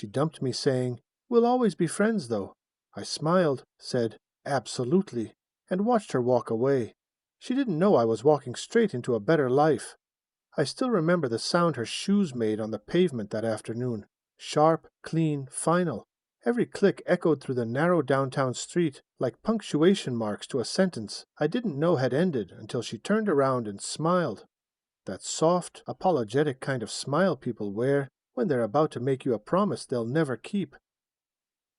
She dumped me saying, "We'll always be friends, though." I smiled, said, "Absolutely," and watched her walk away. She didn't know I was walking straight into a better life. I still remember the sound her shoes made on the pavement that afternoon. Sharp, clean, final. Every click echoed through the narrow downtown street like punctuation marks to a sentence I didn't know had ended until she turned around and smiled. That soft, apologetic kind of smile people wear when they're about to make you a promise they'll never keep.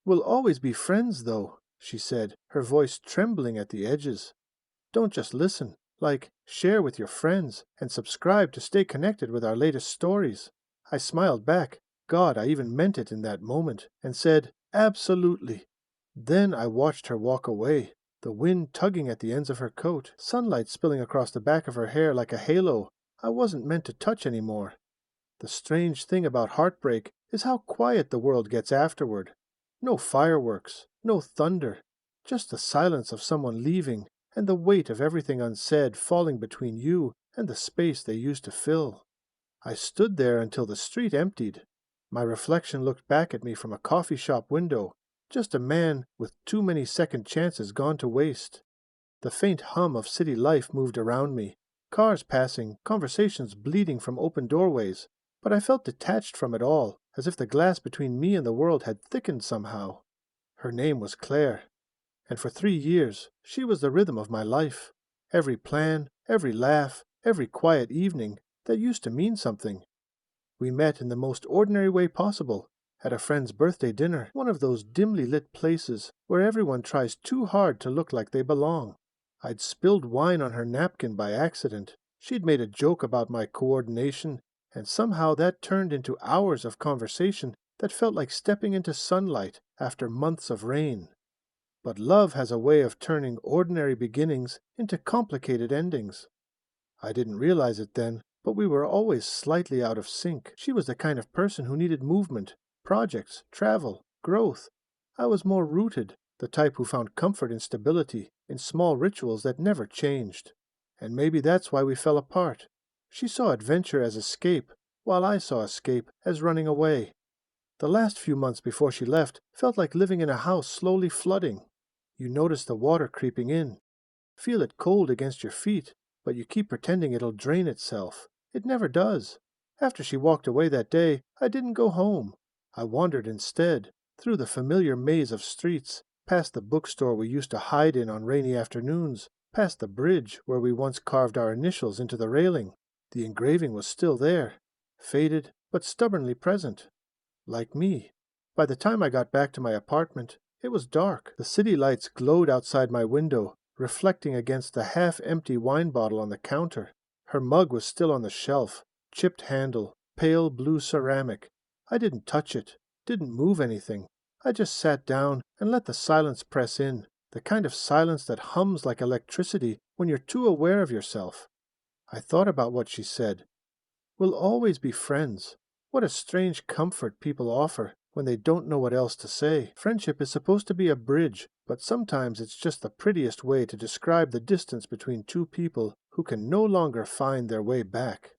"We'll always be friends, though," she said, her voice trembling at the edges. "Don't just listen. Share with your friends and subscribe to stay connected with our latest stories." I smiled back. God, I even meant it in that moment, and said, "Absolutely." Then I watched her walk away, the wind tugging at the ends of her coat, sunlight spilling across the back of her hair like a halo I wasn't meant to touch anymore. The strange thing about heartbreak is how quiet the world gets afterward. No fireworks, no thunder, just the silence of someone leaving and the weight of everything unsaid falling between you and the space they used to fill. I stood there until the street emptied. My reflection looked back at me from a coffee shop window, just a man with too many second chances gone to waste. The faint hum of city life moved around me, cars passing, conversations bleeding from open doorways, but I felt detached from it all, as if the glass between me and the world had thickened somehow. Her name was Claire, and for 3 years she was the rhythm of my life. Every plan, every laugh, every quiet evening that used to mean something. We met in the most ordinary way possible, at a friend's birthday dinner, one of those dimly lit places where everyone tries too hard to look like they belong. I'd spilled wine on her napkin by accident. She'd made a joke about my coordination, and somehow that turned into hours of conversation that felt like stepping into sunlight after months of rain. But love has a way of turning ordinary beginnings into complicated endings. I didn't realize it then, but we were always slightly out of sync. She was the kind of person who needed movement, projects, travel, growth. I was more rooted, the type who found comfort in stability, in small rituals that never changed. And maybe that's why we fell apart. She saw adventure as escape, while I saw escape as running away. The last few months before she left felt like living in a house slowly flooding. You notice the water creeping in, feel it cold against your feet, but you keep pretending it'll drain itself. It never does. After she walked away that day, I didn't go home. I wandered instead, through the familiar maze of streets, past the bookstore we used to hide in on rainy afternoons, past the bridge where we once carved our initials into the railing. The engraving was still there, faded but stubbornly present. Like me. By the time I got back to my apartment, it was dark. The city lights glowed outside my window, reflecting against the half-empty wine bottle on the counter. Her mug was still on the shelf, chipped handle, pale blue ceramic. I didn't touch it, didn't move anything. I just sat down and let the silence press in, the kind of silence that hums like electricity when you're too aware of yourself. I thought about what she said. "We'll always be friends." What a strange comfort people offer when they don't know what else to say. Friendship is supposed to be a bridge, but sometimes it's just the prettiest way to describe the distance between two people who can no longer find their way back.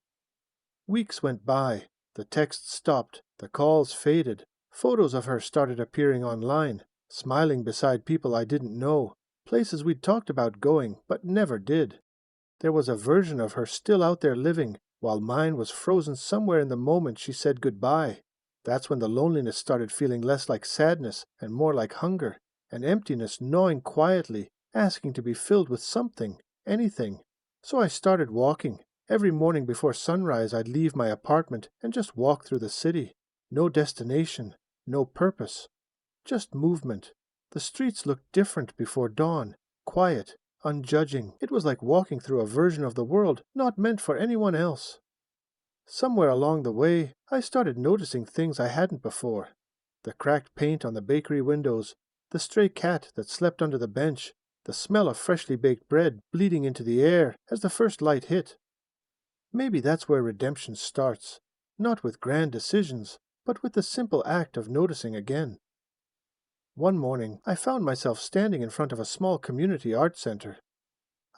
Weeks went by. The texts stopped. The calls faded. Photos of her started appearing online, smiling beside people I didn't know, places we'd talked about going but never did. There was a version of her still out there living, while mine was frozen somewhere in the moment she said goodbye. That's when the loneliness started feeling less like sadness and more like hunger, an emptiness gnawing quietly, asking to be filled with something, anything. So I started walking. Every morning before sunrise I'd leave my apartment and just walk through the city. No destination, no purpose, just movement. The streets looked different before dawn, quiet, unjudging. It was like walking through a version of the world not meant for anyone else. Somewhere along the way, I started noticing things I hadn't before. The cracked paint on the bakery windows, the stray cat that slept under the bench, the smell of freshly baked bread bleeding into the air as the first light hit. Maybe that's where redemption starts, not with grand decisions, but with the simple act of noticing again. One morning, I found myself standing in front of a small community art center.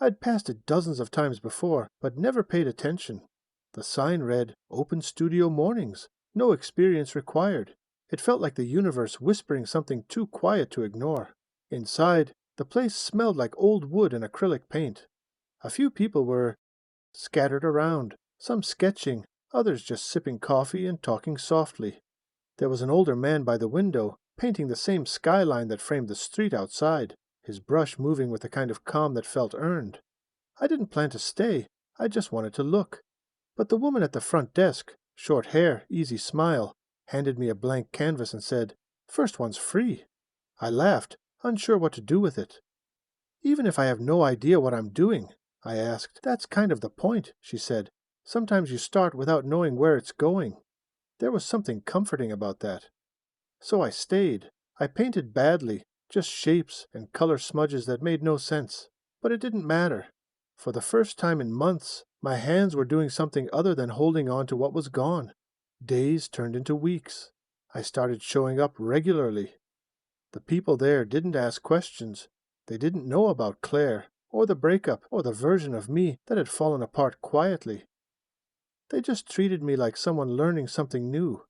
I'd passed it dozens of times before, but never paid attention. The sign read, "Open Studio Mornings, no experience required." It felt like the universe whispering something too quiet to ignore. Inside, the place smelled like old wood and acrylic paint. A few people were scattered around, some sketching, others just sipping coffee and talking softly. There was an older man by the window, painting the same skyline that framed the street outside, his brush moving with a kind of calm that felt earned. I didn't plan to stay, I just wanted to look. But the woman at the front desk, short hair, easy smile, handed me a blank canvas and said, "First one's free." I laughed, unsure what to do with it. "Even if I have no idea what I'm doing," I asked. "That's kind of the point," she said. "Sometimes you start without knowing where it's going." There was something comforting about that. So I stayed. I painted badly, just shapes and color smudges that made no sense. But it didn't matter. For the first time in months, my hands were doing something other than holding on to what was gone. Days turned into weeks. I started showing up regularly. The people there didn't ask questions. They didn't know about Claire, or the breakup, or the version of me that had fallen apart quietly. They just treated me like someone learning something new.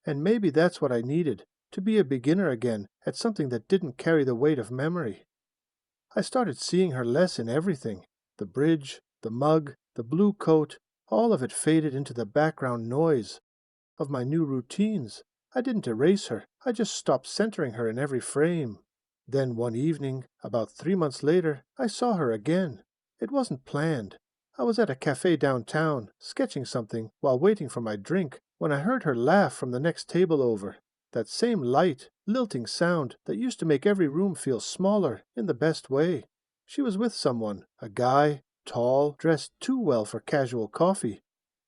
And maybe that's what I needed, to be a beginner again at something that didn't carry the weight of memory. I started seeing her less in everything. The bridge, the mug, the blue coat, all of it faded into the background noise of my new routines. I didn't erase her, I just stopped centering her in every frame. Then one evening, about 3 months later, I saw her again. It wasn't planned. I was at a cafe downtown, sketching something while waiting for my drink, when I heard her laugh from the next table over. That same light, lilting sound that used to make every room feel smaller in the best way. She was with someone, a guy, tall, dressed too well for casual coffee,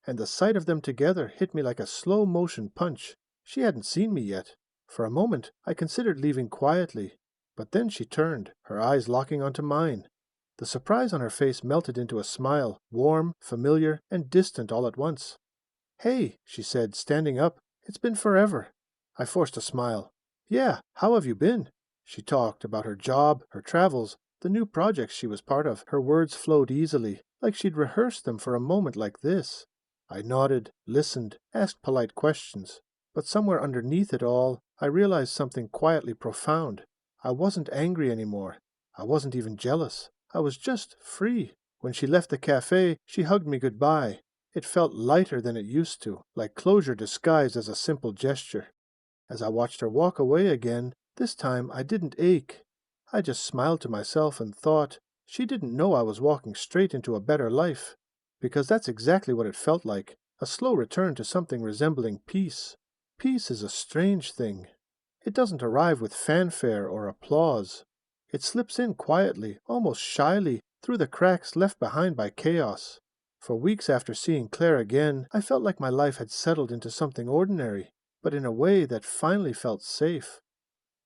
and the sight of them together hit me like a slow-motion punch. She hadn't seen me yet. For a moment, I considered leaving quietly, but then she turned, her eyes locking onto mine. The surprise on her face melted into a smile, warm, familiar, and distant all at once. "Hey," she said, standing up. "It's been forever." I forced a smile. "Yeah, how have you been?" She talked about her job, her travels, the new projects she was part of. Her words flowed easily, like she'd rehearsed them for a moment like this. I nodded, listened, asked polite questions. But somewhere underneath it all, I realized something quietly profound. I wasn't angry anymore. I wasn't even jealous. I was just free. When she left the cafe, she hugged me goodbye. It felt lighter than it used to, like closure disguised as a simple gesture. As I watched her walk away again, this time I didn't ache. I just smiled to myself and thought, she didn't know I was walking straight into a better life. Because that's exactly what it felt like, a slow return to something resembling peace. Peace is a strange thing. It doesn't arrive with fanfare or applause. It slips in quietly, almost shyly, through the cracks left behind by chaos. For weeks after seeing Claire again, I felt like my life had settled into something ordinary, but in a way that finally felt safe.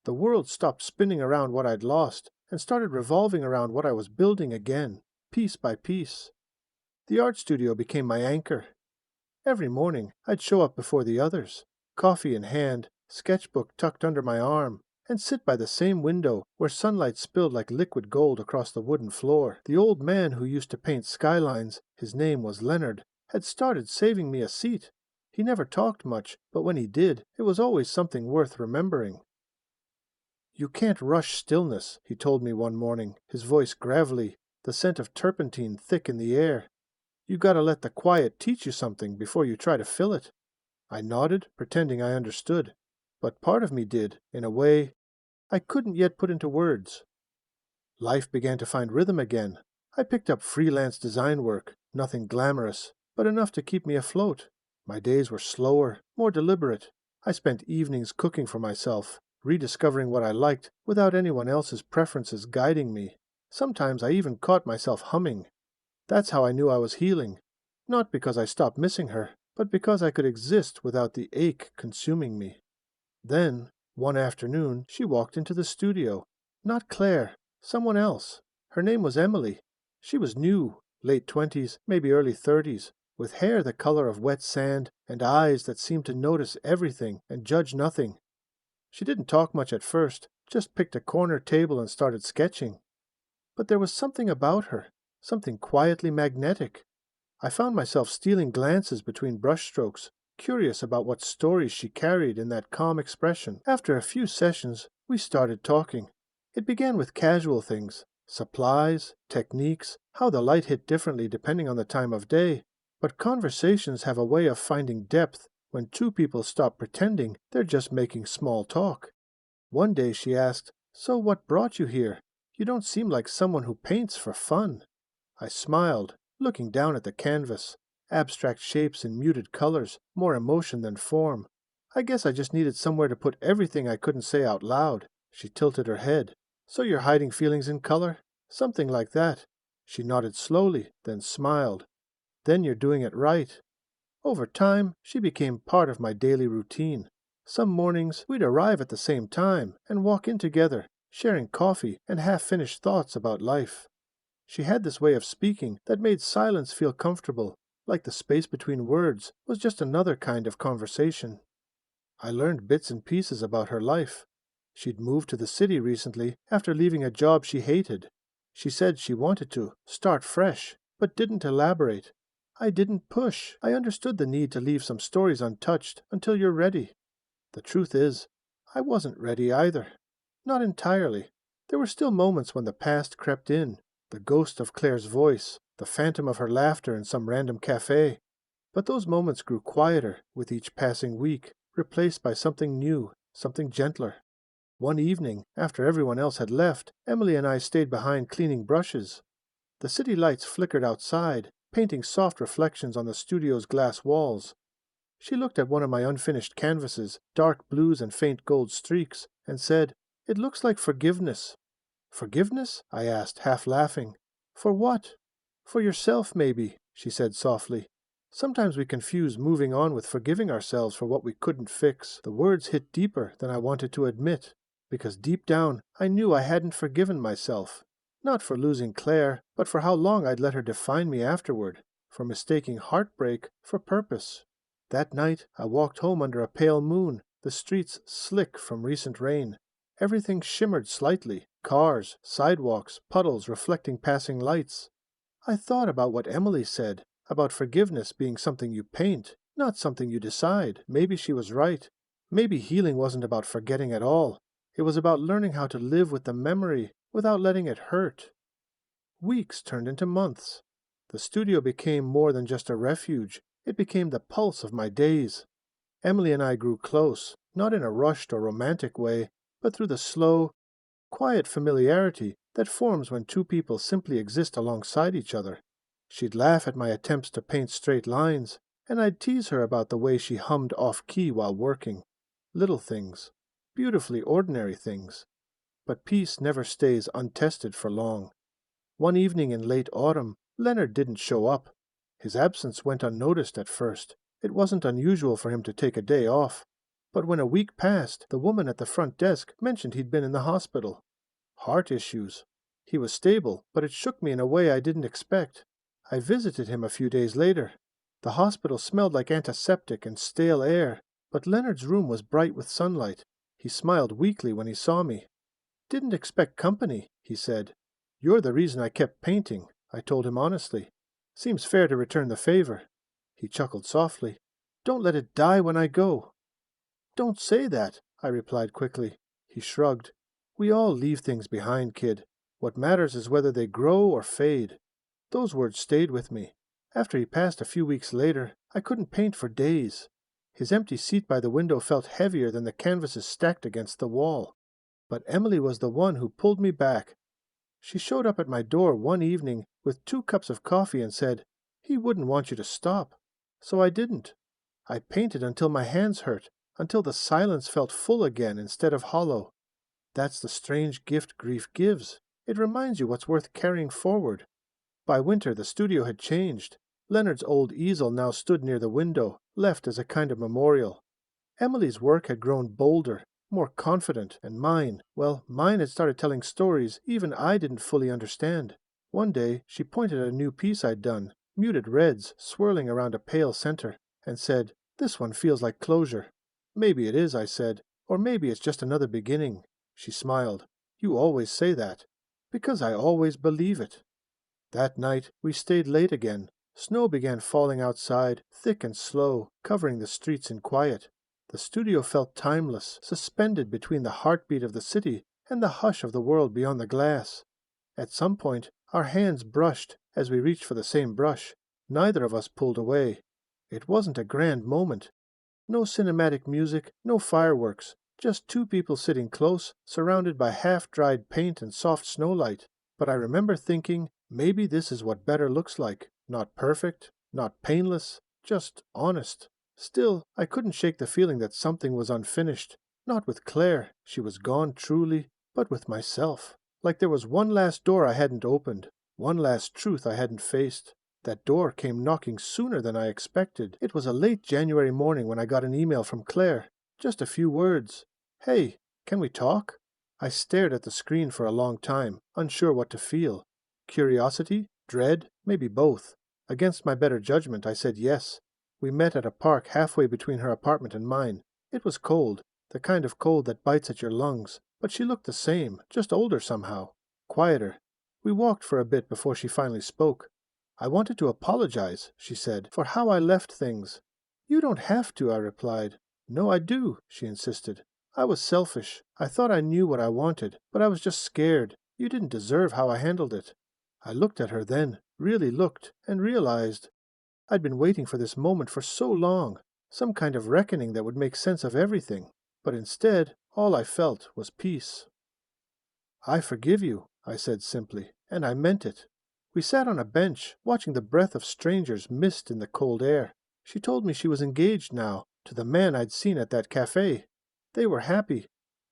The world stopped spinning around what I'd lost and started revolving around what I was building again, piece by piece. The art studio became my anchor. Every morning, I'd show up before the others, coffee in hand, sketchbook tucked under my arm, and sit by the same window where sunlight spilled like liquid gold across the wooden floor. The old man who used to paint skylines, his name was Leonard, had started saving me a seat. He never talked much, but when he did, it was always something worth remembering. "You can't rush stillness," he told me one morning, his voice gravelly, the scent of turpentine thick in the air. "You gotta let the quiet teach you something before you try to fill it." I nodded, pretending I understood. But part of me did, in a way I couldn't yet put into words. Life began to find rhythm again. I picked up freelance design work, nothing glamorous, but enough to keep me afloat. My days were slower, more deliberate. I spent evenings cooking for myself, rediscovering what I liked without anyone else's preferences guiding me. Sometimes I even caught myself humming. That's how I knew I was healing. Not because I stopped missing her, but because I could exist without the ache consuming me. Then, one afternoon, she walked into the studio. Not Claire, someone else. Her name was Emily. She was new, late 20s, maybe early 30s, with hair the color of wet sand and eyes that seemed to notice everything and judge nothing. She didn't talk much at first, just picked a corner table and started sketching. But there was something about her, something quietly magnetic. I found myself stealing glances between brushstrokes, curious about what stories she carried in that calm expression. After a few sessions, we started talking. It began with casual things, supplies, techniques, how the light hit differently depending on the time of day. But conversations have a way of finding depth when two people stop pretending they're just making small talk. One day she asked, "So what brought you here? You don't seem like someone who paints for fun." I smiled, looking down at the canvas. Abstract shapes in muted colors, more emotion than form. I guess I just needed somewhere to put everything I couldn't say out loud. She tilted her head. "So you're hiding feelings in color?" "Something like that." She nodded slowly, then smiled. "Then you're doing it right." Over time, she became part of my daily routine. Some mornings, we'd arrive at the same time and walk in together, sharing coffee and half-finished thoughts about life. She had this way of speaking that made silence feel comfortable, like the space between words was just another kind of conversation. I learned bits and pieces about her life. She'd moved to the city recently after leaving a job she hated. She said she wanted to start fresh, but didn't elaborate. I didn't push. I understood the need to leave some stories untouched until you're ready. The truth is, I wasn't ready either. Not entirely. There were still moments when the past crept in, the ghost of Claire's voice, the phantom of her laughter in some random cafe. But those moments grew quieter with each passing week, replaced by something new, something gentler. One evening, after everyone else had left, Emily and I stayed behind cleaning brushes. The city lights flickered outside, painting soft reflections on the studio's glass walls. She looked at one of my unfinished canvases, dark blues and faint gold streaks, and said, "It looks like forgiveness." "Forgiveness?" I asked, half laughing. "For what?" "For yourself, maybe," she said softly. "Sometimes we confuse moving on with forgiving ourselves for what we couldn't fix." The words hit deeper than I wanted to admit, because deep down I knew I hadn't forgiven myself. Not for losing Claire, but for how long I'd let her define me afterward, for mistaking heartbreak for purpose. That night I walked home under a pale moon, the streets slick from recent rain. Everything shimmered slightly, cars, sidewalks, puddles reflecting passing lights. I thought about what Emily said, about forgiveness being something you paint, not something you decide. Maybe she was right. Maybe healing wasn't about forgetting at all. It was about learning how to live with the memory without letting it hurt. Weeks turned into months. The studio became more than just a refuge. It became the pulse of my days. Emily and I grew close, not in a rushed or romantic way, but through the slow, quiet familiarity that forms when two people simply exist alongside each other. She'd laugh at my attempts to paint straight lines, and I'd tease her about the way she hummed off-key while working. Little things, beautifully ordinary things. But peace never stays untested for long. One evening in late autumn, Leonard didn't show up. His absence went unnoticed at first. It wasn't unusual for him to take a day off. But when a week passed, the woman at the front desk mentioned he'd been in the hospital. Heart issues. He was stable, but it shook me in a way I didn't expect. I visited him a few days later. The hospital smelled like antiseptic and stale air, but Leonard's room was bright with sunlight. He smiled weakly when he saw me. "Didn't expect company," he said. "You're the reason I kept painting," I told him honestly. "Seems fair to return the favor." He chuckled softly. "Don't let it die when I go." "Don't say that," I replied quickly. He shrugged. "We all leave things behind, kid. What matters is whether they grow or fade." Those words stayed with me. After he passed a few weeks later, I couldn't paint for days. His empty seat by the window felt heavier than the canvases stacked against the wall. But Emily was the one who pulled me back. She showed up at my door one evening with 2 cups of coffee and said, "He wouldn't want you to stop." So I didn't. I painted until my hands hurt, until the silence felt full again instead of hollow. That's the strange gift grief gives. It reminds you what's worth carrying forward. By winter, the studio had changed. Leonard's old easel now stood near the window, left as a kind of memorial. Emily's work had grown bolder, more confident, and mine had started telling stories even I didn't fully understand. One day, she pointed at a new piece I'd done, muted reds swirling around a pale center, and said, "This one feels like closure." "Maybe it is," I said, "or maybe it's just another beginning." She smiled. "You always say that." "Because I always believe it." That night, we stayed late again. Snow began falling outside, thick and slow, covering the streets in quiet. The studio felt timeless, suspended between the heartbeat of the city and the hush of the world beyond the glass. At some point, our hands brushed as we reached for the same brush. Neither of us pulled away. It wasn't a grand moment. No cinematic music, no fireworks, just two people sitting close, surrounded by half-dried paint and soft snowlight. But I remember thinking, maybe this is what better looks like. Not perfect, not painless, just honest. Still, I couldn't shake the feeling that something was unfinished. Not with Claire, she was gone truly, but with myself. Like there was one last door I hadn't opened, one last truth I hadn't faced. That door came knocking sooner than I expected. It was a late January morning when I got an email from Claire. Just a few words. "Hey, can we talk?" I stared at the screen for a long time, unsure what to feel. Curiosity? Dread? Maybe both. Against my better judgment, I said yes. We met at a park halfway between her apartment and mine. It was cold, the kind of cold that bites at your lungs, but she looked the same, just older somehow. Quieter. We walked for a bit before she finally spoke. "I wanted to apologize," she said, "for how I left things." "You don't have to," I replied. "No, I do," she insisted. "I was selfish. I thought I knew what I wanted, but I was just scared. You didn't deserve how I handled it." I looked at her then, really looked, and realized I'd been waiting for this moment for so long, some kind of reckoning that would make sense of everything. But instead, all I felt was peace. "I forgive you," I said simply, and I meant it. We sat on a bench, watching the breath of strangers mist in the cold air. She told me she was engaged now, to the man I'd seen at that cafe. They were happy.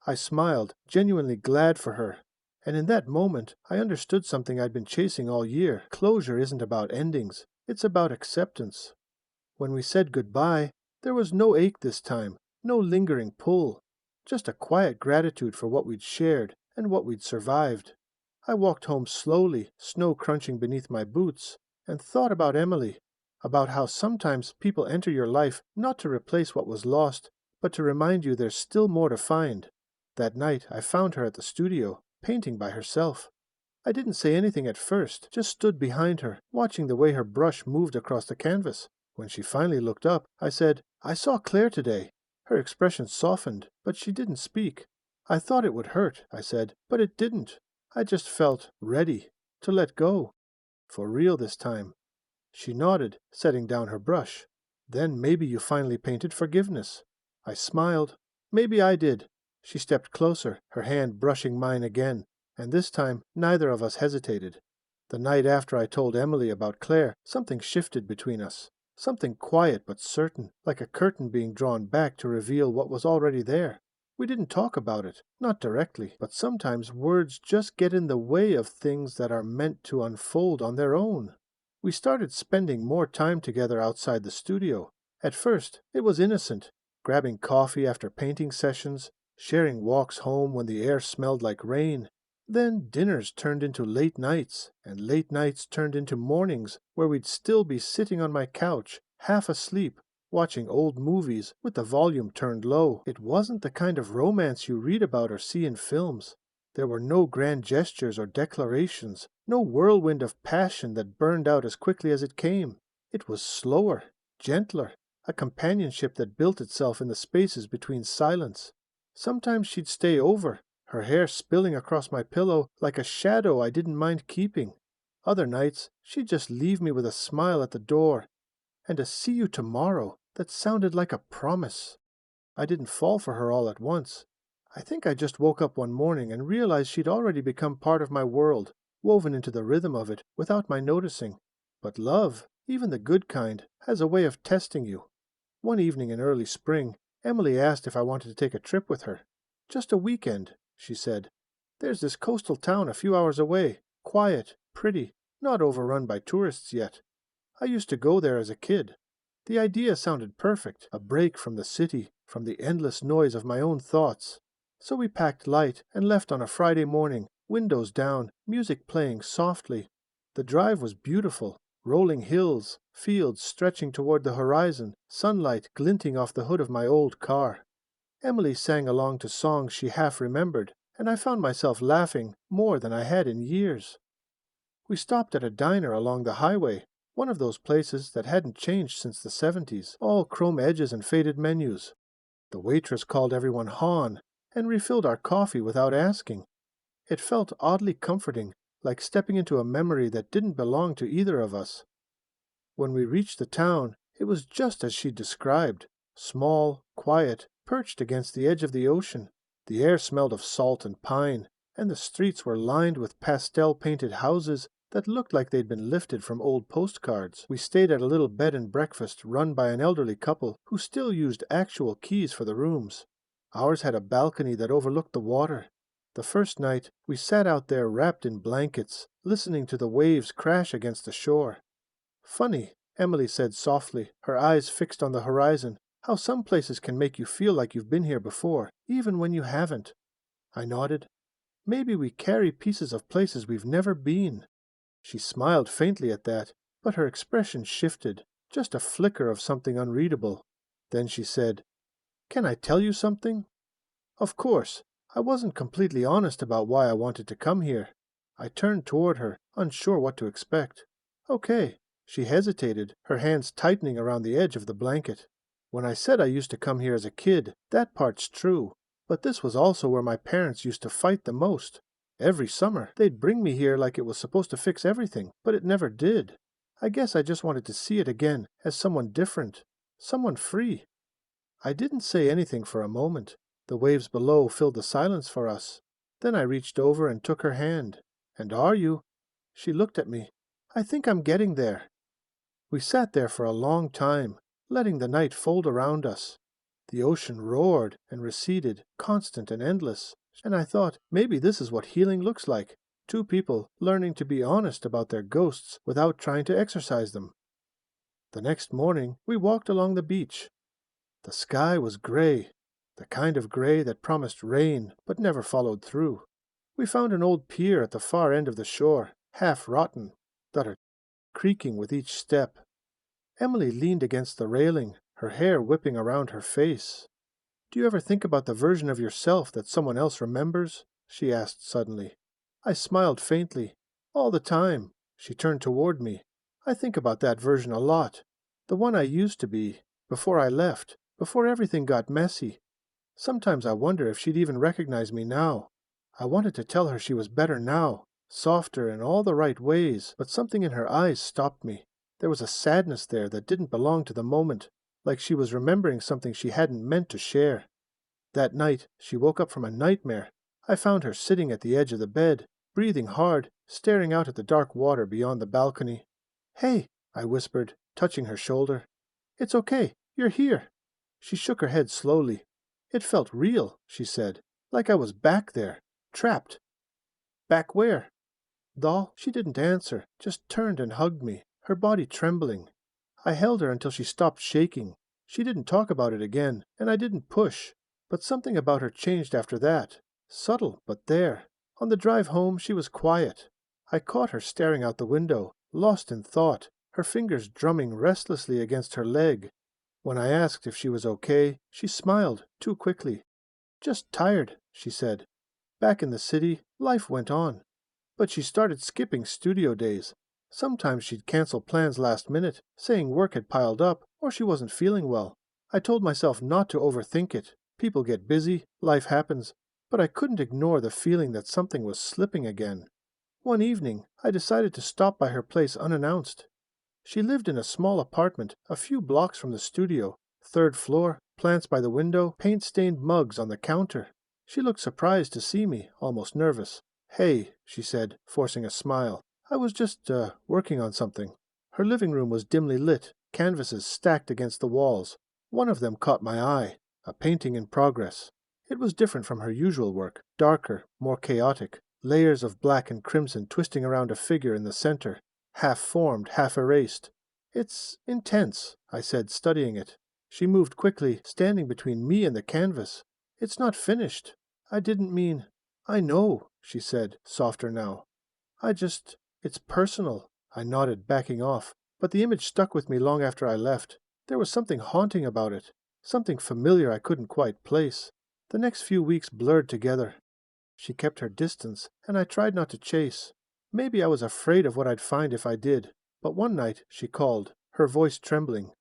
I smiled, genuinely glad for her. And in that moment, I understood something I'd been chasing all year. Closure isn't about endings. It's about acceptance. When we said goodbye, there was no ache this time, no lingering pull. Just a quiet gratitude for what we'd shared and what we'd survived. I walked home slowly, snow crunching beneath my boots, and thought about Emily, about how sometimes people enter your life not to replace what was lost, but to remind you there's still more to find. That night I found her at the studio, painting by herself. I didn't say anything at first, just stood behind her, watching the way her brush moved across the canvas. When she finally looked up, I said, "I saw Claire today." Her expression softened, but she didn't speak. "I thought it would hurt," I said, "but it didn't. I just felt ready to let go. For real this time." She nodded, setting down her brush. "Then maybe you finally painted forgiveness." I smiled. "Maybe I did." She stepped closer, her hand brushing mine again, and this time neither of us hesitated. The night after I told Emily about Claire, something shifted between us. Something quiet but certain, like a curtain being drawn back to reveal what was already there. We didn't talk about it, not directly, but sometimes words just get in the way of things that are meant to unfold on their own. We started spending more time together outside the studio. At first, it was innocent, grabbing coffee after painting sessions, sharing walks home when the air smelled like rain. Then dinners turned into late nights, and late nights turned into mornings where we'd still be sitting on my couch, half asleep, watching old movies with the volume turned low. It wasn't the kind of romance you read about or see in films. There were no grand gestures or declarations, no whirlwind of passion that burned out as quickly as it came. It was slower, gentler, a companionship that built itself in the spaces between silence. Sometimes she'd stay over, her hair spilling across my pillow like a shadow I didn't mind keeping. Other nights, she'd just leave me with a smile at the door, and a "see you tomorrow" that sounded like a promise. I didn't fall for her all at once. I think I just woke up one morning and realized she'd already become part of my world, woven into the rhythm of it without my noticing. But love, even the good kind, has a way of testing you. One evening in early spring, Emily asked if I wanted to take a trip with her. "Just a weekend," she said. "There's this coastal town a few hours away, quiet, pretty, not overrun by tourists yet. I used to go there as a kid." The idea sounded perfect, a break from the city, from the endless noise of my own thoughts. So we packed light and left on a Friday morning, windows down, music playing softly. The drive was beautiful, rolling hills, fields stretching toward the horizon, sunlight glinting off the hood of my old car. Emily sang along to songs she half remembered, and I found myself laughing more than I had in years. We stopped at a diner along the highway. One of those places that hadn't changed since the 70s, all chrome edges and faded menus. The waitress called everyone Han and refilled our coffee without asking. It felt oddly comforting, like stepping into a memory that didn't belong to either of us. When we reached the town, it was just as she described, small, quiet, perched against the edge of the ocean. The air smelled of salt and pine, and the streets were lined with pastel-painted houses that looked like they'd been lifted from old postcards. We stayed at a little bed and breakfast run by an elderly couple who still used actual keys for the rooms. Ours had a balcony that overlooked the water. The first night, we sat out there wrapped in blankets, listening to the waves crash against the shore. Funny, Emily said softly, her eyes fixed on the horizon, how some places can make you feel like you've been here before, even when you haven't. I nodded. Maybe we carry pieces of places we've never been. She smiled faintly at that, but her expression shifted, just a flicker of something unreadable. Then she said, "Can I tell you something?" Of course. I wasn't completely honest about why I wanted to come here. I turned toward her, unsure what to expect. Okay. She hesitated, her hands tightening around the edge of the blanket. When I said I used to come here as a kid, that part's true. But this was also where my parents used to fight the most. Every summer, they'd bring me here like it was supposed to fix everything, but it never did. I guess I just wanted to see it again as someone different, someone free. I didn't say anything for a moment. The waves below filled the silence for us. Then I reached over and took her hand. "And are you?" She looked at me. "I think I'm getting there." We sat there for a long time, letting the night fold around us. The ocean roared and receded, constant and endless, and I thought maybe this is what healing looks like. Two people learning to be honest about their ghosts without trying to exorcise them. The next morning, we walked along the beach. The sky was gray, the kind of gray that promised rain but never followed through. We found an old pier at the far end of the shore, half rotten, that creaking with each step. Emily leaned against the railing, her hair whipping around her face. "Do you ever think about the version of yourself that someone else remembers?" she asked suddenly. I smiled faintly. "All the time." She turned toward me. "I think about that version a lot. The one I used to be, before I left, before everything got messy. Sometimes I wonder if she'd even recognize me now. I wanted to tell her she was better now, softer in all the right ways, but something in her eyes stopped me. There was a sadness there that didn't belong to the moment, like she was remembering something she hadn't meant to share. That night, she woke up from a nightmare. I found her sitting at the edge of the bed, breathing hard, staring out at the dark water beyond the balcony. "Hey," I whispered, touching her shoulder. "It's okay. You're here." She shook her head slowly. "It felt real," she said, "like I was back there, trapped." "Back where?" Doll, she didn't answer, just turned and hugged me, her body trembling. I held her until she stopped shaking. She didn't talk about it again, and I didn't push. But something about her changed after that. Subtle, but there. On the drive home, she was quiet. I caught her staring out the window, lost in thought, her fingers drumming restlessly against her leg. When I asked if she was okay, she smiled, too quickly. "Just tired," she said. Back in the city, life went on. But she started skipping studio days. Sometimes she'd cancel plans last minute, saying work had piled up or she wasn't feeling well. I told myself not to overthink it. People get busy, life happens, but I couldn't ignore the feeling that something was slipping again. One evening, I decided to stop by her place unannounced. She lived in a small apartment a few blocks from the studio. Third floor, plants by the window, paint-stained mugs on the counter. She looked surprised to see me, almost nervous. "Hey," she said, forcing a smile. "I was just, working on something." Her living room was dimly lit, canvases stacked against the walls. One of them caught my eye, a painting in progress. It was different from her usual work, darker, more chaotic, layers of black and crimson twisting around a figure in the center, half formed, half erased. "It's intense," I said, studying it. She moved quickly, standing between me and the canvas. "It's not finished." "I didn't mean—" "I know," she said, softer now. It's personal." I nodded, backing off, but the image stuck with me long after I left. There was something haunting about it, something familiar I couldn't quite place. The next few weeks blurred together. She kept her distance, and I tried not to chase. Maybe I was afraid of what I'd find if I did, But one night she called, her voice trembling.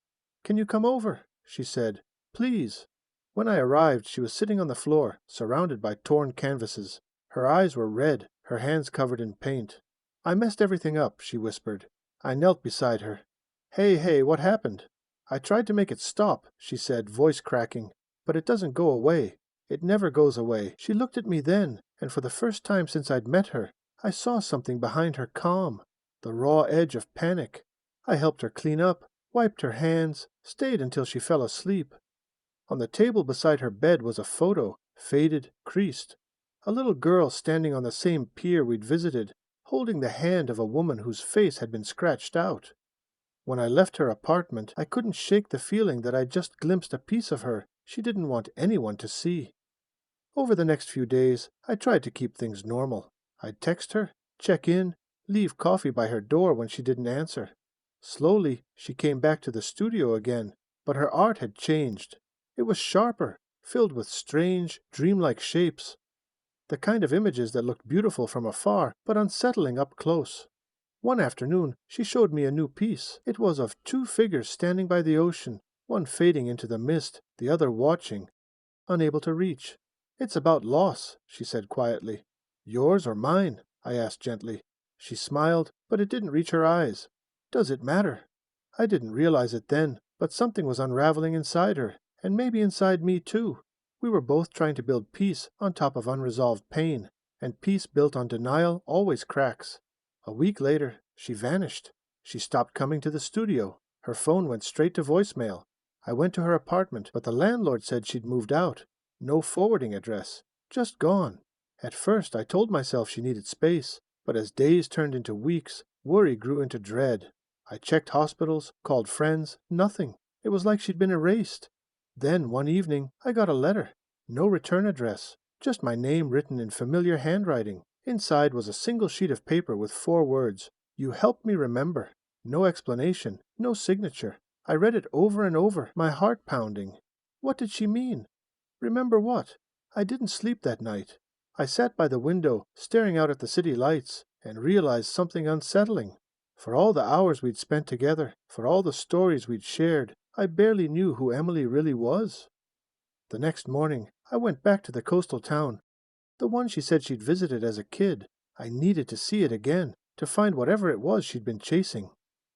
"Can you come over?" she said. "Please." When I arrived, she was sitting on the floor, surrounded by torn canvases. Her eyes were red, her hands covered in paint. "I messed everything up," she whispered. I knelt beside her. Hey, what happened?" "I tried to make it stop," she said, voice cracking. "But it doesn't go away. It never goes away." She looked at me then, and for the first time since I'd met her, I saw something behind her calm, the raw edge of panic. I helped her clean up, wiped her hands, stayed until she fell asleep. On the table beside her bed was a photo, faded, creased. A little girl standing on the same pier we'd visited, holding the hand of a woman whose face had been scratched out. When I left her apartment, I couldn't shake the feeling that I'd just glimpsed a piece of her she didn't want anyone to see. Over the next few days, I tried to keep things normal. I'd text her, check in, leave coffee by her door when she didn't answer. Slowly, she came back to the studio again, but her art had changed. It was sharper, filled with strange, dreamlike shapes. The kind of images that looked beautiful from afar, but unsettling up close. One afternoon, she showed me a new piece. It was of two figures standing by the ocean, one fading into the mist, the other watching, unable to reach. "It's about loss," she said quietly. "Yours or mine?" I asked gently. She smiled, but it didn't reach her eyes. "Does it matter?" I didn't realize it then, but something was unraveling inside her, and maybe inside me too. We were both trying to build peace on top of unresolved pain, and peace built on denial always cracks. A week later, she vanished. She stopped coming to the studio. Her phone went straight to voicemail. I went to her apartment, but the landlord said she'd moved out. No forwarding address. Just gone. At first, I told myself she needed space, but as days turned into weeks, worry grew into dread. I checked hospitals, called friends, nothing. It was like she'd been erased. Then, one evening, I got a letter. No return address. Just my name written in familiar handwriting. Inside was a single sheet of paper with 4 words. "You helped me remember." No explanation, no signature. I read it over and over, my heart pounding. What did she mean? Remember what? I didn't sleep that night. I sat by the window, staring out at the city lights, and realized something unsettling. For all the hours we'd spent together, for all the stories we'd shared, I barely knew who Emily really was. The next morning, I went back to the coastal town, the one she said she'd visited as a kid. I needed to see it again, to find whatever it was she'd been chasing.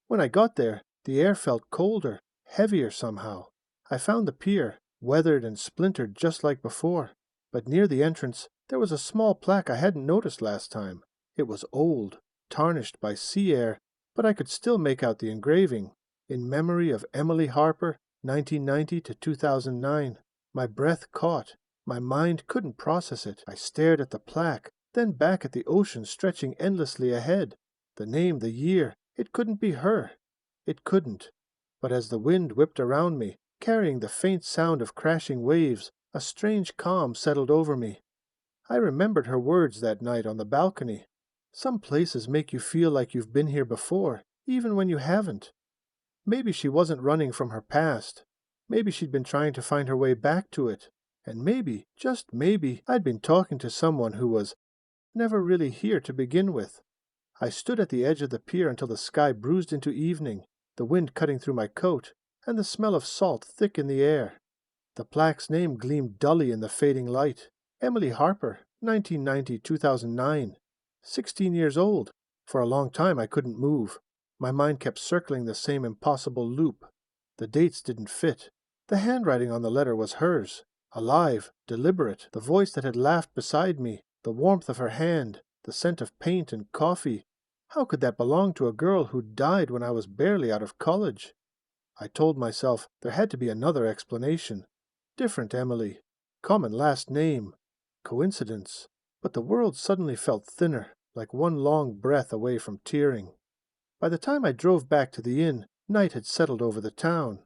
When I got there, the air felt colder, heavier somehow. I found the pier, weathered and splintered just like before. But near the entrance, there was a small plaque I hadn't noticed last time. It was old, tarnished by sea air, but I could still make out the engraving. In memory of Emily Harper, 1990 to 2009. My breath caught. My mind couldn't process it. I stared at the plaque, then back at the ocean stretching endlessly ahead. The name, the year, it couldn't be her. It couldn't. But as the wind whipped around me, carrying the faint sound of crashing waves, a strange calm settled over me. I remembered her words that night on the balcony. Some places make you feel like you've been here before, even when you haven't. Maybe she wasn't running from her past. Maybe she'd been trying to find her way back to it. And maybe, just maybe, I'd been talking to someone who was never really here to begin with. I stood at the edge of the pier until the sky bruised into evening, the wind cutting through my coat, and the smell of salt thick in the air. The plaque's name gleamed dully in the fading light. Emily Harper, 1990-2009. 16 years old. For a long time I couldn't move. My mind kept circling the same impossible loop. The dates didn't fit. The handwriting on the letter was hers. Alive, deliberate, the voice that had laughed beside me, the warmth of her hand, the scent of paint and coffee. How could that belong to a girl who died when I was barely out of college? I told myself there had to be another explanation. Different Emily. Common last name. Coincidence. But the world suddenly felt thinner, like one long breath away from tearing. By the time I drove back to the inn, night had settled over the town.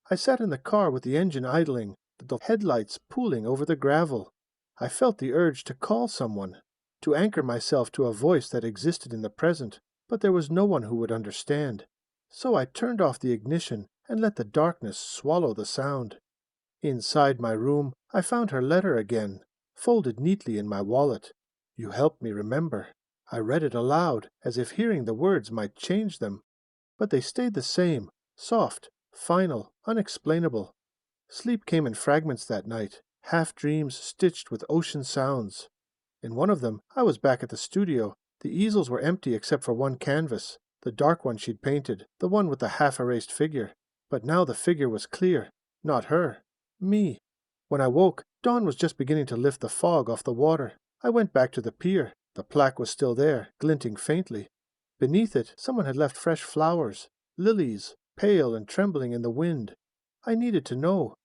I sat in the car with the engine idling, the headlights pooling over the gravel. I felt the urge to call someone, to anchor myself to a voice that existed in the present, but there was no one who would understand. So I turned off the ignition and let the darkness swallow the sound. Inside my room, I found her letter again, folded neatly in my wallet. "You helped me remember." I read it aloud, as if hearing the words might change them. but they stayed the same, soft, final, unexplainable. Sleep came in fragments that night, half dreams stitched with ocean sounds. In one of them, I was back at the studio. The easels were empty except for one canvas, the dark one she'd painted, the one with the half-erased figure. But now the figure was clear. Not her. Me. When I woke, dawn was just beginning to lift the fog off the water. I went back to the pier. The plaque was still there, glinting faintly. Beneath it, someone had left fresh flowers, lilies, pale and trembling in the wind. I needed to know.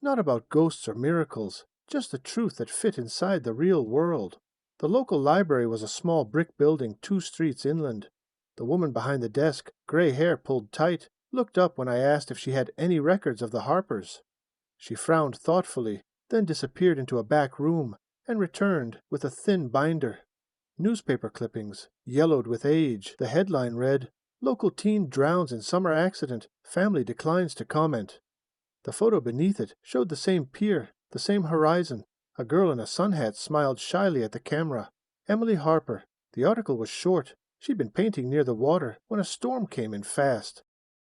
Not about ghosts or miracles, just the truth that fit inside the real world. The local library was a small brick building 2 streets inland. The woman behind the desk, gray hair pulled tight, looked up when I asked if she had any records of the Harpers. She frowned thoughtfully, then disappeared into a back room, and returned with a thin binder. Newspaper clippings, yellowed with age. The headline read, "Local teen drowns in summer accident. Family declines to comment." The photo beneath it showed the same pier, the same horizon. A girl in a sun hat smiled shyly at the camera. Emily Harper. The article was short. She'd been painting near the water when a storm came in fast.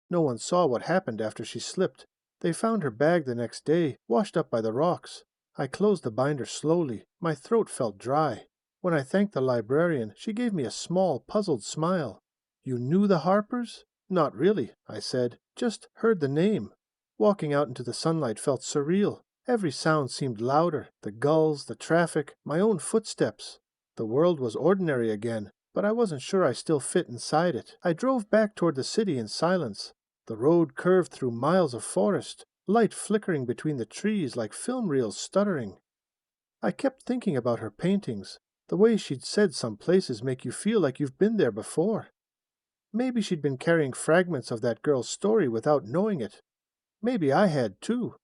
No one saw what happened after she slipped. They found her bag the next day, washed up by the rocks. I closed the binder slowly. My throat felt dry. When I thanked the librarian, she gave me a small, puzzled smile. "You knew the Harpers?" "Not really," I said. "Just heard the name." Walking out into the sunlight felt surreal. Every sound seemed louder, the gulls, the traffic, my own footsteps. The world was ordinary again, but I wasn't sure I still fit inside it. I drove back toward the city in silence. The road curved through miles of forest, light flickering between the trees like film reels stuttering. I kept thinking about her paintings, the way she'd said some places make you feel like you've been there before. Maybe she'd been carrying fragments of that girl's story without knowing it. Maybe I had too.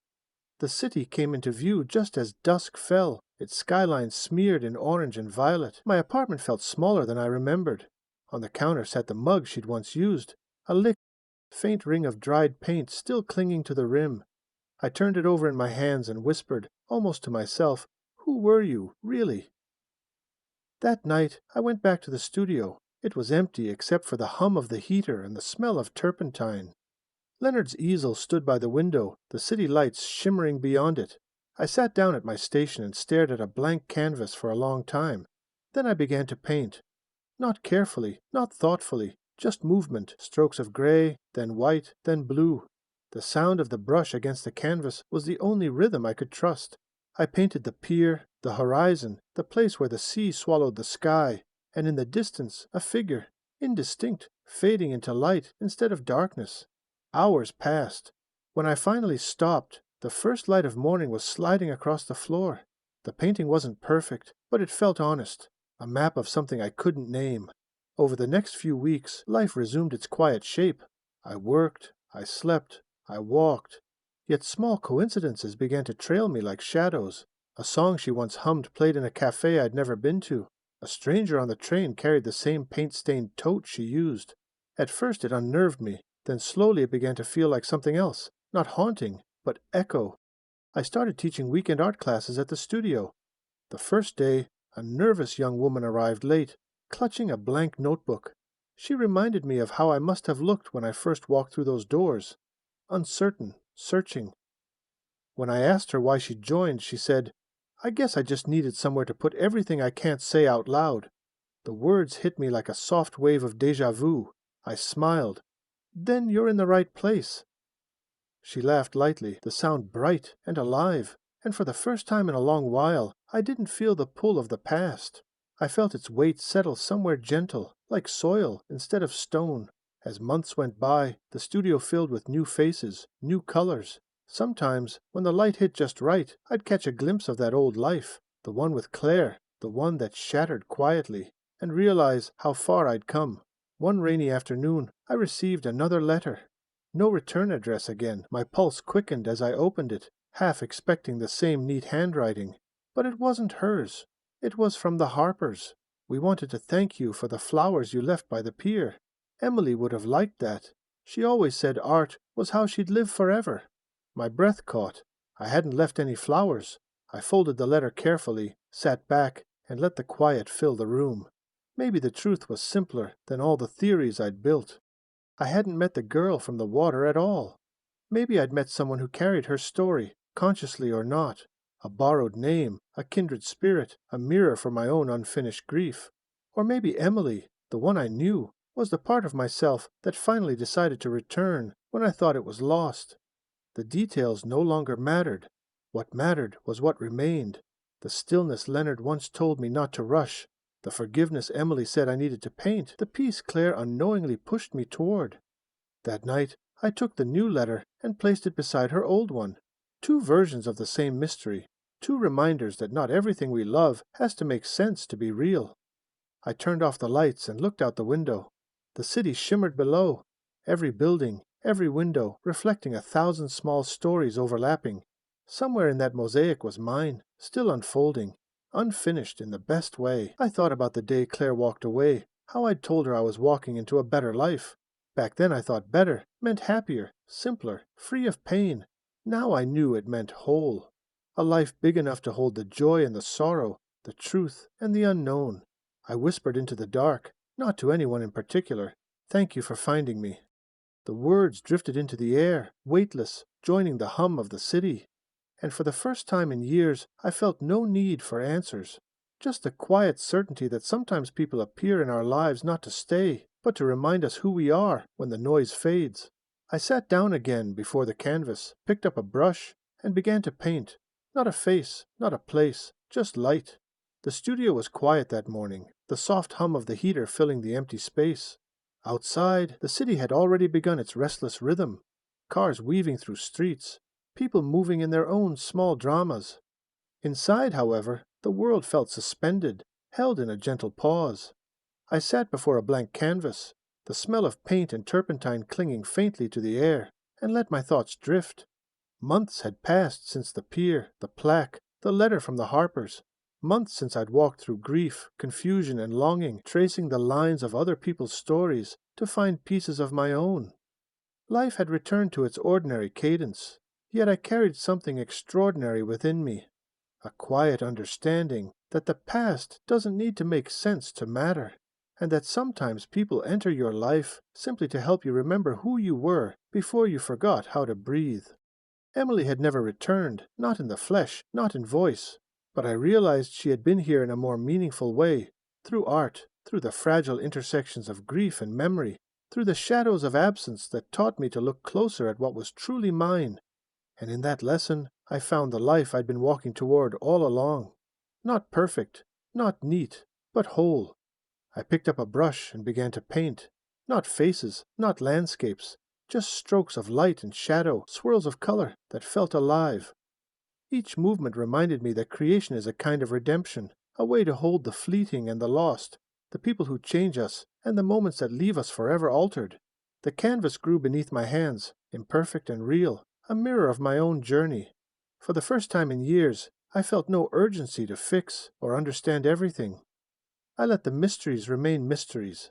The city came into view just as dusk fell, its skyline smeared in orange and violet. My apartment felt smaller than I remembered. On the counter sat the mug she'd once used, a lick, faint ring of dried paint still clinging to the rim. I turned it over in my hands and whispered, almost to myself, "Who were you, really?" That night, I went back to the studio. It was empty except for the hum of the heater and the smell of turpentine. Leonard's easel stood by the window, the city lights shimmering beyond it. I sat down at my station and stared at a blank canvas for a long time. Then I began to paint. Not carefully, not thoughtfully, just movement, strokes of gray, then white, then blue. The sound of the brush against the canvas was the only rhythm I could trust. I painted the pier, the horizon, the place where the sea swallowed the sky, and in the distance a figure, indistinct, fading into light instead of darkness. Hours passed. When I finally stopped, the first light of morning was sliding across the floor. The painting wasn't perfect, but it felt honest, a map of something I couldn't name. Over the next few weeks, life resumed its quiet shape. I worked, I slept, I walked. Yet small coincidences began to trail me like shadows. A song she once hummed played in a cafe I'd never been to. A stranger on the train carried the same paint-stained tote she used. At first it unnerved me. Then slowly it began to feel like something else, not haunting, but echo. I started teaching weekend art classes at the studio. The first day, a nervous young woman arrived late, clutching a blank notebook. She reminded me of how I must have looked when I first walked through those doors. Uncertain, searching. When I asked her why she'd joined, she said, "I guess I just needed somewhere to put everything I can't say out loud." The words hit me like a soft wave of déjà vu. I smiled. "Then you're in the right place." She laughed lightly, the sound bright and alive, and for the first time in a long while, I didn't feel the pull of the past. I felt its weight settle somewhere gentle, like soil instead of stone. As months went by, the studio filled with new faces, new colors. Sometimes, when the light hit just right, I'd catch a glimpse of that old life, the one with Claire, the one that shattered quietly, and realize how far I'd come. One rainy afternoon, I received another letter. No return address again. My pulse quickened as I opened it, half expecting the same neat handwriting. But it wasn't hers. It was from the Harpers. "We wanted to thank you for the flowers you left by the pier." Emily would have liked that. She always said art was how she'd live forever. My breath caught. I hadn't left any flowers. I folded the letter carefully, sat back, and let the quiet fill the room. Maybe the truth was simpler than all the theories I'd built. I hadn't met the girl from the water at all. Maybe I'd met someone who carried her story, consciously or not. A borrowed name, a kindred spirit, a mirror for my own unfinished grief. Or maybe Emily, the one I knew, was the part of myself that finally decided to return when I thought it was lost. The details no longer mattered. What mattered was what remained. The stillness Leonard once told me not to rush, the forgiveness Emily said I needed to paint, the peace Claire unknowingly pushed me toward. That night, I took the new letter and placed it beside her old one. Two versions of the same mystery, two reminders that not everything we love has to make sense to be real. I turned off the lights and looked out the window. The city shimmered below, every building, every window reflecting 1,000 small stories overlapping. Somewhere in that mosaic was mine, still unfolding, unfinished in the best way. I thought about the day Claire walked away, how I'd told her I was walking into a better life. Back then I thought better meant happier, simpler, free of pain. Now I knew it meant whole. A life big enough to hold the joy and the sorrow, the truth and the unknown. I whispered into the dark, not to anyone in particular, "Thank you for finding me." The words drifted into the air, weightless, joining the hum of the city. And for the first time in years, I felt no need for answers. Just the quiet certainty that sometimes people appear in our lives not to stay, but to remind us who we are when the noise fades. I sat down again before the canvas, picked up a brush, and began to paint. Not a face, not a place, just light. The studio was quiet that morning, the soft hum of the heater filling the empty space. Outside, the city had already begun its restless rhythm. Cars weaving through streets, people moving in their own small dramas. Inside, however, the world felt suspended, held in a gentle pause. I sat before a blank canvas, the smell of paint and turpentine clinging faintly to the air, and let my thoughts drift. Months had passed since the pier, the plaque, the letter from the Harpers. Months since I'd walked through grief, confusion, and longing, tracing the lines of other people's stories to find pieces of my own. Life had returned to its ordinary cadence, yet I carried something extraordinary within me, a quiet understanding that the past doesn't need to make sense to matter, and that sometimes people enter your life simply to help you remember who you were before you forgot how to breathe. Emily had never returned, not in the flesh, not in voice, but I realized she had been here in a more meaningful way, through art, through the fragile intersections of grief and memory, through the shadows of absence that taught me to look closer at what was truly mine. And in that lesson, I found the life I'd been walking toward all along. Not perfect, not neat, but whole. I picked up a brush and began to paint. Not faces, not landscapes, just strokes of light and shadow, swirls of color that felt alive. Each movement reminded me that creation is a kind of redemption, a way to hold the fleeting and the lost, the people who change us, and the moments that leave us forever altered. The canvas grew beneath my hands, imperfect and real, a mirror of my own journey. For the first time in years, I felt no urgency to fix or understand everything. I let the mysteries remain mysteries.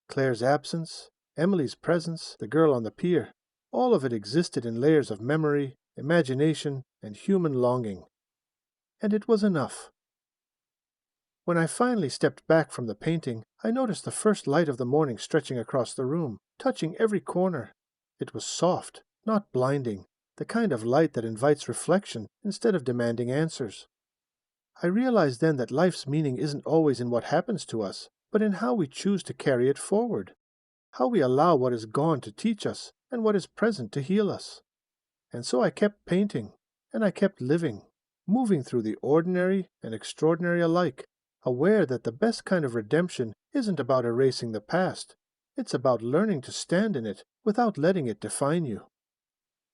Claire's absence, Emily's presence, the girl on the pier, all of it existed in layers of memory, imagination, and human longing. And it was enough. When I finally stepped back from the painting, I noticed the first light of the morning stretching across the room, touching every corner. It was soft, not blinding, the kind of light that invites reflection instead of demanding answers. I realized then that life's meaning isn't always in what happens to us, but in how we choose to carry it forward, how we allow what is gone to teach us and what is present to heal us. And so I kept painting, and I kept living, moving through the ordinary and extraordinary alike, aware that the best kind of redemption isn't about erasing the past. It's about learning to stand in it without letting it define you.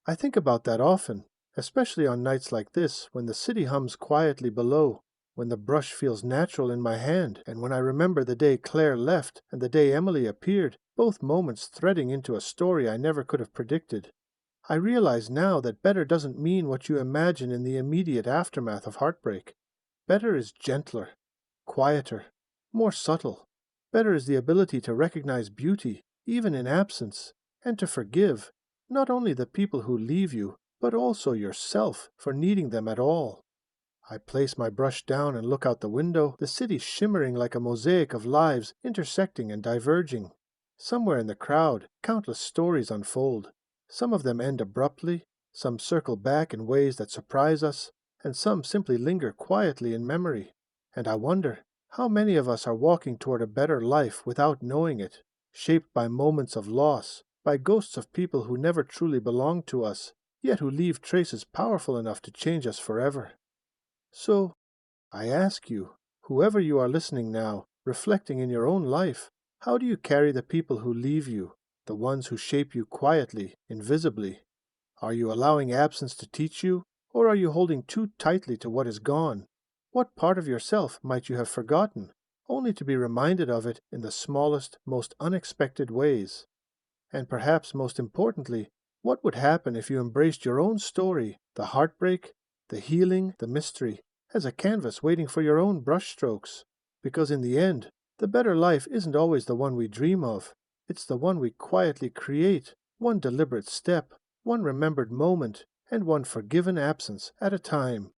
I think about that often, especially on nights like this when the city hums quietly below, when the brush feels natural in my hand, and when I remember the day Claire left and the day Emily appeared, both moments threading into a story I never could have predicted. I realize now that better doesn't mean what you imagine in the immediate aftermath of heartbreak. Better is gentler, quieter, more subtle. Better is the ability to recognize beauty, even in absence, and to forgive, not only the people who leave you, but also yourself for needing them at all. I place my brush down and look out the window, the city shimmering like a mosaic of lives intersecting and diverging. Somewhere in the crowd, countless stories unfold. Some of them end abruptly, some circle back in ways that surprise us, and some simply linger quietly in memory. And I wonder, how many of us are walking toward a better life without knowing it, shaped by moments of loss, by ghosts of people who never truly belonged to us, yet who leave traces powerful enough to change us forever. So, I ask you, whoever you are listening now, reflecting in your own life, how do you carry the people who leave you, the ones who shape you quietly, invisibly? Are you allowing absence to teach you, or are you holding too tightly to what is gone? What part of yourself might you have forgotten, only to be reminded of it in the smallest, most unexpected ways? And perhaps most importantly, what would happen if you embraced your own story, the heartbreak, the healing, the mystery, as a canvas waiting for your own brushstrokes? Because in the end, the better life isn't always the one we dream of. It's the one we quietly create, one deliberate step, one remembered moment, and one forgiven absence at a time.